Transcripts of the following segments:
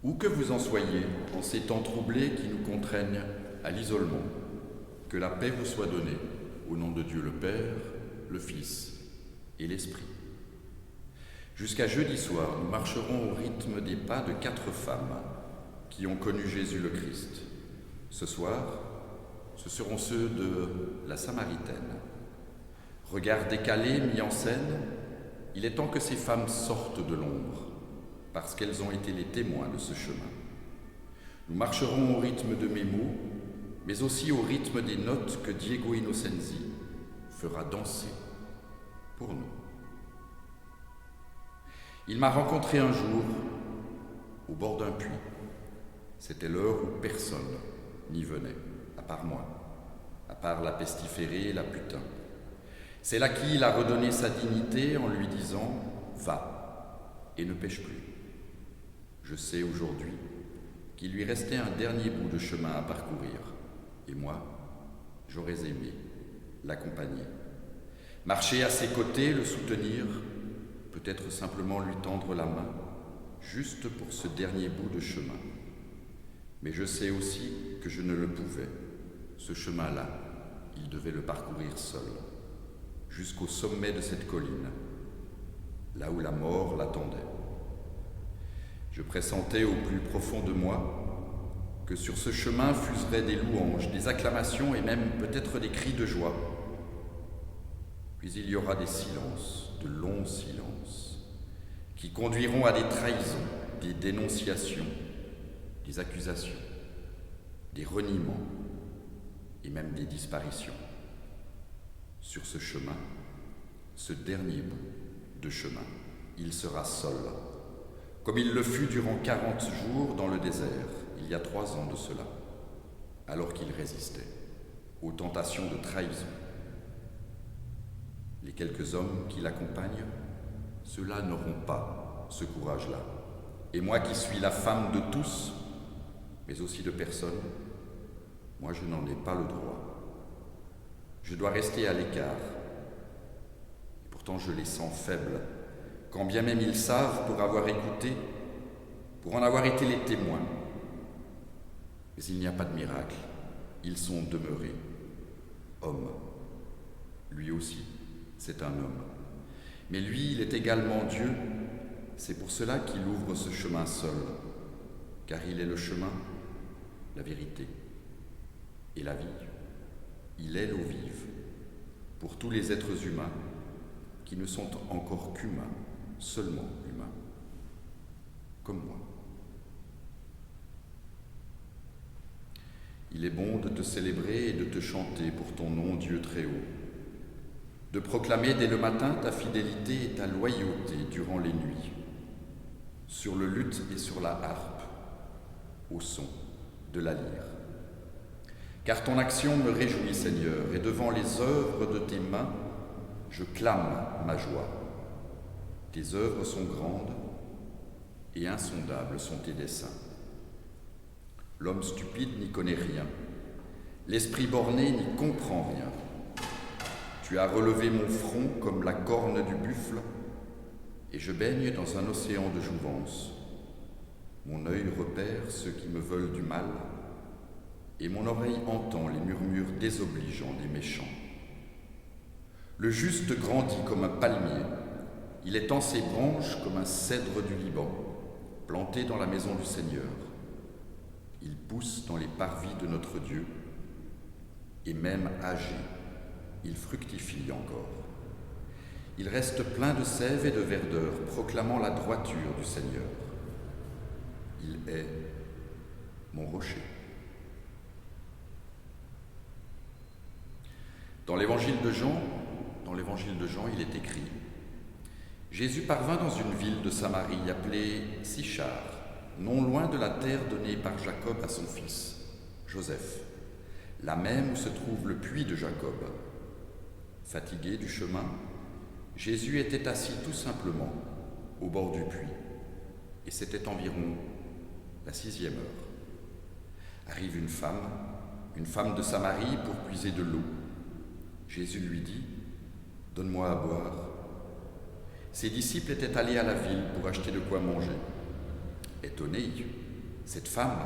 Où que vous en soyez, en ces temps troublés qui nous contraignent à l'isolement, que la paix vous soit donnée, au nom de Dieu le Père, le Fils et l'Esprit. Jusqu'à jeudi soir, nous marcherons au rythme des pas de 4 femmes qui ont connu Jésus le Christ. Ce soir, ce seront ceux de la Samaritaine. Regard décalé, mis en scène, il est temps que ces femmes sortent de l'ombre, parce qu'elles ont été les témoins de ce chemin. Nous marcherons au rythme de mes mots, mais aussi au rythme des notes que Diego Innocenzi fera danser pour nous. Il m'a rencontré un jour au bord d'un puits. C'était l'heure où personne n'y venait, à part moi, à part la pestiférée et la putain. C'est là qu'il a redonné sa dignité en lui disant « Va et ne pêche plus ». Je sais aujourd'hui qu'il lui restait un dernier bout de chemin à parcourir. Et moi, j'aurais aimé l'accompagner. Marcher à ses côtés, le soutenir, peut-être simplement lui tendre la main, juste pour ce dernier bout de chemin. Mais je sais aussi que je ne le pouvais. Ce chemin-là, il devait le parcourir seul, jusqu'au sommet de cette colline, là où la mort l'attendait. Je pressentais au plus profond de moi que sur ce chemin fuseraient des louanges, des acclamations et même peut-être des cris de joie. Puis il y aura des silences, de longs silences, qui conduiront à des trahisons, des dénonciations, des accusations, des reniements et même des disparitions. Sur ce chemin, ce dernier bout de chemin, il sera seul, comme il le fut durant 40 jours dans le désert, il y a 3 ans de cela, alors qu'il résistait aux tentations de trahison. Les quelques hommes qui l'accompagnent, ceux-là n'auront pas ce courage-là. Et moi qui suis la femme de tous, mais aussi de personne, moi je n'en ai pas le droit. Je dois rester à l'écart. Et pourtant je les sens faibles, quand bien même ils savent, pour avoir écouté, pour en avoir été les témoins. Mais il n'y a pas de miracle, ils sont demeurés hommes. Lui aussi, c'est un homme. Mais lui, il est également Dieu, c'est pour cela qu'il ouvre ce chemin seul, car il est le chemin, la vérité et la vie. Il est l'eau vive pour tous les êtres humains qui ne sont encore qu'humains, seulement humains, comme moi. Il est bon de te célébrer et de te chanter pour ton nom, Dieu très haut, de proclamer dès le matin ta fidélité et ta loyauté durant les nuits, sur le luth et sur la harpe, au son de la lyre. Car ton action me réjouit, Seigneur, et devant les œuvres de tes mains, je clame ma joie. Tes œuvres sont grandes et insondables sont tes desseins. L'homme stupide n'y connaît rien, l'esprit borné n'y comprend rien. Tu as relevé mon front comme la corne du buffle, et je baigne dans un océan de jouvence. Mon œil repère ceux qui me veulent du mal, et mon oreille entend les murmures désobligeants des méchants. Le juste grandit comme un palmier, il étend ses branches comme un cèdre du Liban, planté dans la maison du Seigneur. Il pousse dans les parvis de notre Dieu, et même âgé, il fructifie encore. Il reste plein de sève et de verdeur, proclamant la droiture du Seigneur. Il est mon rocher. Dans l'évangile de Jean, il est écrit « Jésus parvint dans une ville de Samarie appelée Sichar, non loin de la terre donnée par Jacob à son fils, Joseph, là même où se trouve le puits de Jacob. Fatigué du chemin, Jésus était assis tout simplement au bord du puits, et c'était environ la 6e heure. Arrive une femme de Samarie pour puiser de l'eau. Jésus lui dit « Donne-moi à boire ». Ses disciples étaient allés à la ville pour acheter de quoi manger. Étonnés, Cette femme,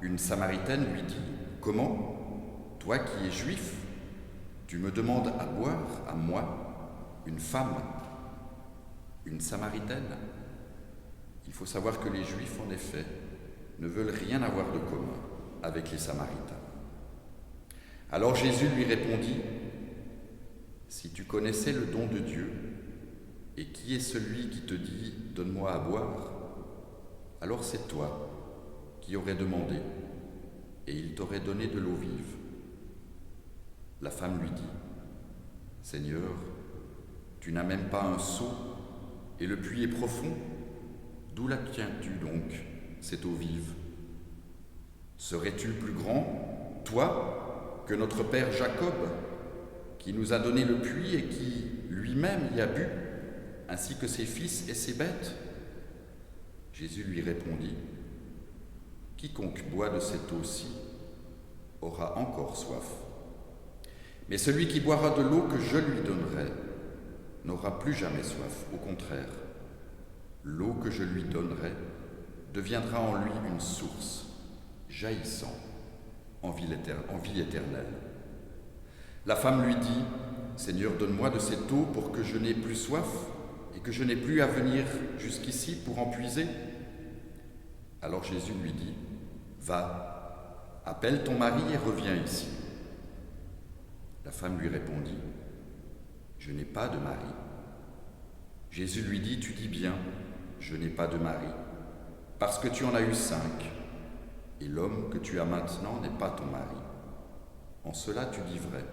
une Samaritaine, lui dit, « Comment, toi qui es juif, tu me demandes à boire, à moi, une femme, une Samaritaine ?» Il faut savoir que les Juifs, en effet, ne veulent rien avoir de commun avec les Samaritains. Alors Jésus lui répondit, « Si tu connaissais le don de Dieu, et qui est celui qui te dit « Donne-moi à boire », alors c'est toi qui aurais demandé, et il t'aurait donné de l'eau vive. » La femme lui dit, « Seigneur, tu n'as même pas un seau, et le puits est profond. D'où la tiens-tu donc, cette eau vive? Serais-tu plus grand, toi, que notre père Jacob, qui nous a donné le puits et qui lui-même y a bu, ainsi que ses fils et ses bêtes? » Jésus lui répondit, « Quiconque boit de cette eau-ci aura encore soif. Mais celui qui boira de l'eau que je lui donnerai n'aura plus jamais soif. Au contraire, l'eau que je lui donnerai deviendra en lui une source jaillissant en vie éternelle. » La femme lui dit, « Seigneur, donne-moi de cette eau pour que je n'ai plus soif et que je n'ai plus à venir jusqu'ici pour en puiser. » Alors Jésus lui dit, « Va, appelle ton mari et reviens ici. » La femme lui répondit, « Je n'ai pas de mari. » Jésus lui dit, « Tu dis bien, je n'ai pas de mari, parce que tu en as eu 5, et l'homme que tu as maintenant n'est pas ton mari. En cela tu dis vrai. »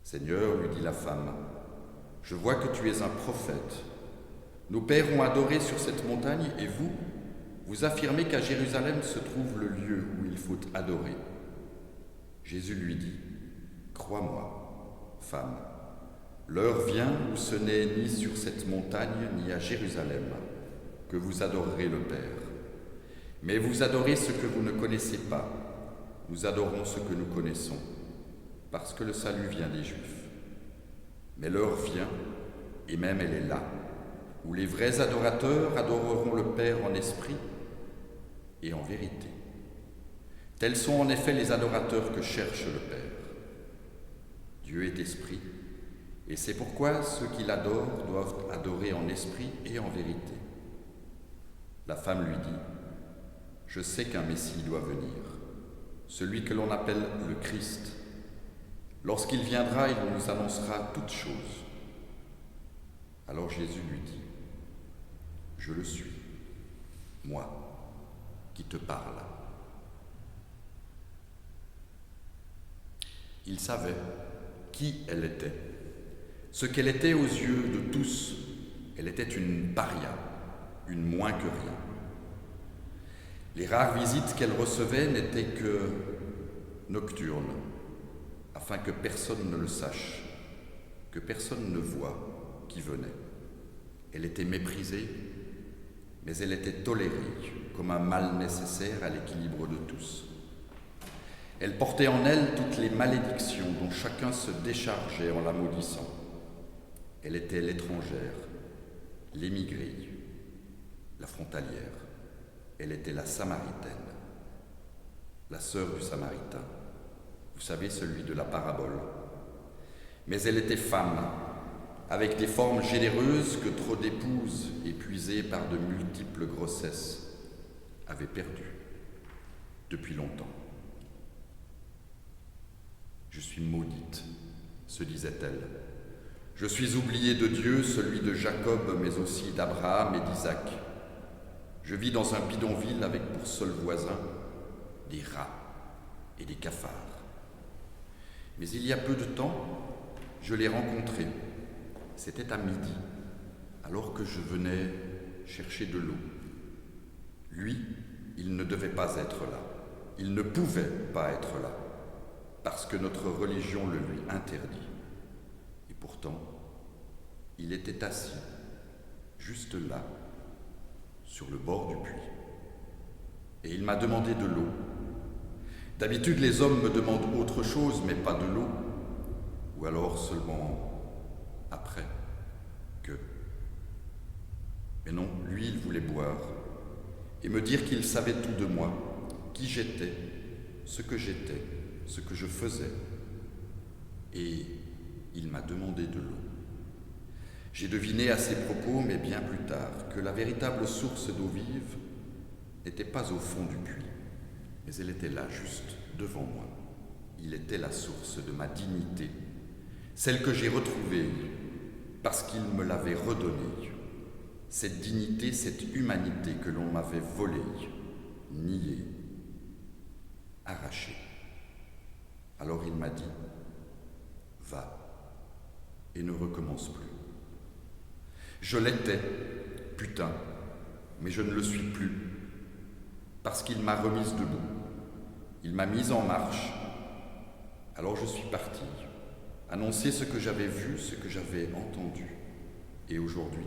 Seigneur, lui dit la femme, je vois que tu es un prophète. Nos pères ont adoré sur cette montagne, et vous, vous affirmez qu'à Jérusalem se trouve le lieu où il faut adorer. Jésus lui dit, crois-moi, femme, l'heure vient où ce n'est ni sur cette montagne ni à Jérusalem que vous adorerez le Père. Mais vous adorez ce que vous ne connaissez pas. Nous adorons ce que nous connaissons, parce que le salut vient des Juifs. Mais l'heure vient, et même elle est là, où les vrais adorateurs adoreront le Père en esprit et en vérité. Tels sont en effet les adorateurs que cherche le Père. Dieu est esprit, et c'est pourquoi ceux qui l'adorent doivent adorer en esprit et en vérité. La femme lui dit, je sais qu'un Messie doit venir, celui que l'on appelle le Christ. Lorsqu'il viendra, il nous annoncera toutes choses. Alors Jésus lui dit, je le suis, moi qui te parle. Il savait qui elle était, ce qu'elle était aux yeux de tous. Elle était une paria, une moins que rien. Les rares visites qu'elle recevait n'étaient que nocturnes, afin que personne ne le sache, que personne ne voie qui venait. Elle était méprisée, mais elle était tolérée comme un mal nécessaire à l'équilibre de tous. Elle portait en elle toutes les malédictions dont chacun se déchargeait en la maudissant. Elle était l'étrangère, l'émigrée, la frontalière. Elle était la Samaritaine, la sœur du Samaritain, vous savez, celui de la parabole. Mais elle était femme, avec des formes généreuses que trop d'épouses, épuisées par de multiples grossesses, avaient perdues depuis longtemps. Je suis maudite, se disait-elle. Je suis oubliée de Dieu, celui de Jacob, mais aussi d'Abraham et d'Isaac. Je vis dans un bidonville avec pour seul voisin des rats et des cafards. Mais il y a peu de temps, je l'ai rencontré. C'était à midi, alors que je venais chercher de l'eau. Lui, il ne devait pas être là. Il ne pouvait pas être là, parce que notre religion le lui interdit. Et pourtant, il était assis, juste là, sur le bord du puits. Et il m'a demandé de l'eau. D'habitude, les hommes me demandent autre chose, mais pas de l'eau, ou alors seulement après que. Mais non, lui, il voulait boire. et me dire qu'il savait tout de moi, qui j'étais, ce que je faisais. Et il m'a demandé de l'eau. J'ai deviné à ses propos, mais bien plus tard, que la véritable source d'eau vive n'était pas au fond du puits, mais elle était là, juste devant moi. Il était la source de ma dignité, celle que j'ai retrouvée parce qu'il me l'avait redonnée. Cette dignité, cette humanité que l'on m'avait volée, niée, arrachée. Alors il m'a dit, va et ne recommence plus. Je l'étais, putain, mais je ne le suis plus, parce qu'il m'a remise debout. Il m'a mise en marche. Alors je suis parti, annoncer ce que j'avais vu, ce que j'avais entendu. Et aujourd'hui,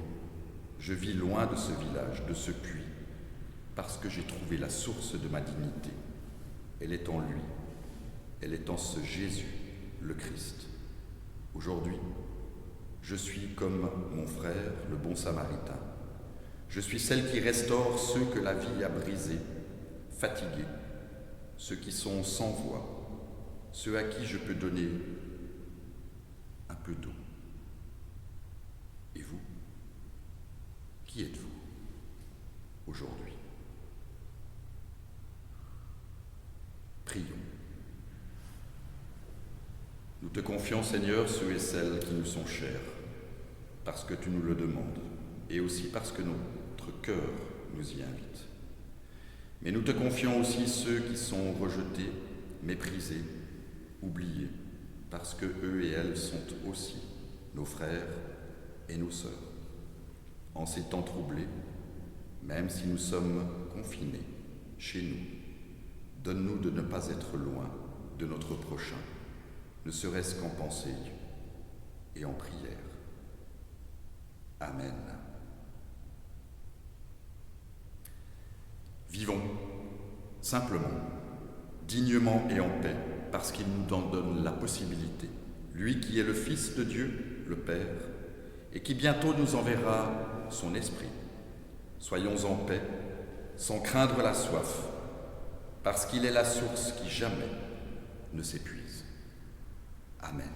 je vis loin de ce village, de ce puits, parce que j'ai trouvé la source de ma dignité. Elle est en lui, elle est en ce Jésus, le Christ. Aujourd'hui, je suis comme mon frère, le bon samaritain. Je suis celle qui restaure ceux que la vie a brisés, fatigués, ceux qui sont sans voix, ceux à qui je peux donner un peu d'eau. Et vous, qui êtes-vous aujourd'hui? Prions. Nous te confions, Seigneur, ceux et celles qui nous sont chers, parce que tu nous le demandes, et aussi parce que notre cœur nous y invite. Mais nous te confions aussi ceux qui sont rejetés, méprisés, oubliés, parce que eux et elles sont aussi nos frères et nos sœurs. En ces temps troublés, même si nous sommes confinés chez nous, donne-nous de ne pas être loin de notre prochain, ne serait-ce qu'en pensée et en prière. Amen. Vivons simplement, dignement et en paix, parce qu'il nous en donne la possibilité, lui qui est le Fils de Dieu, le Père, et qui bientôt nous enverra son Esprit. Soyons en paix, sans craindre la soif, parce qu'il est la source qui jamais ne s'épuise. Amen.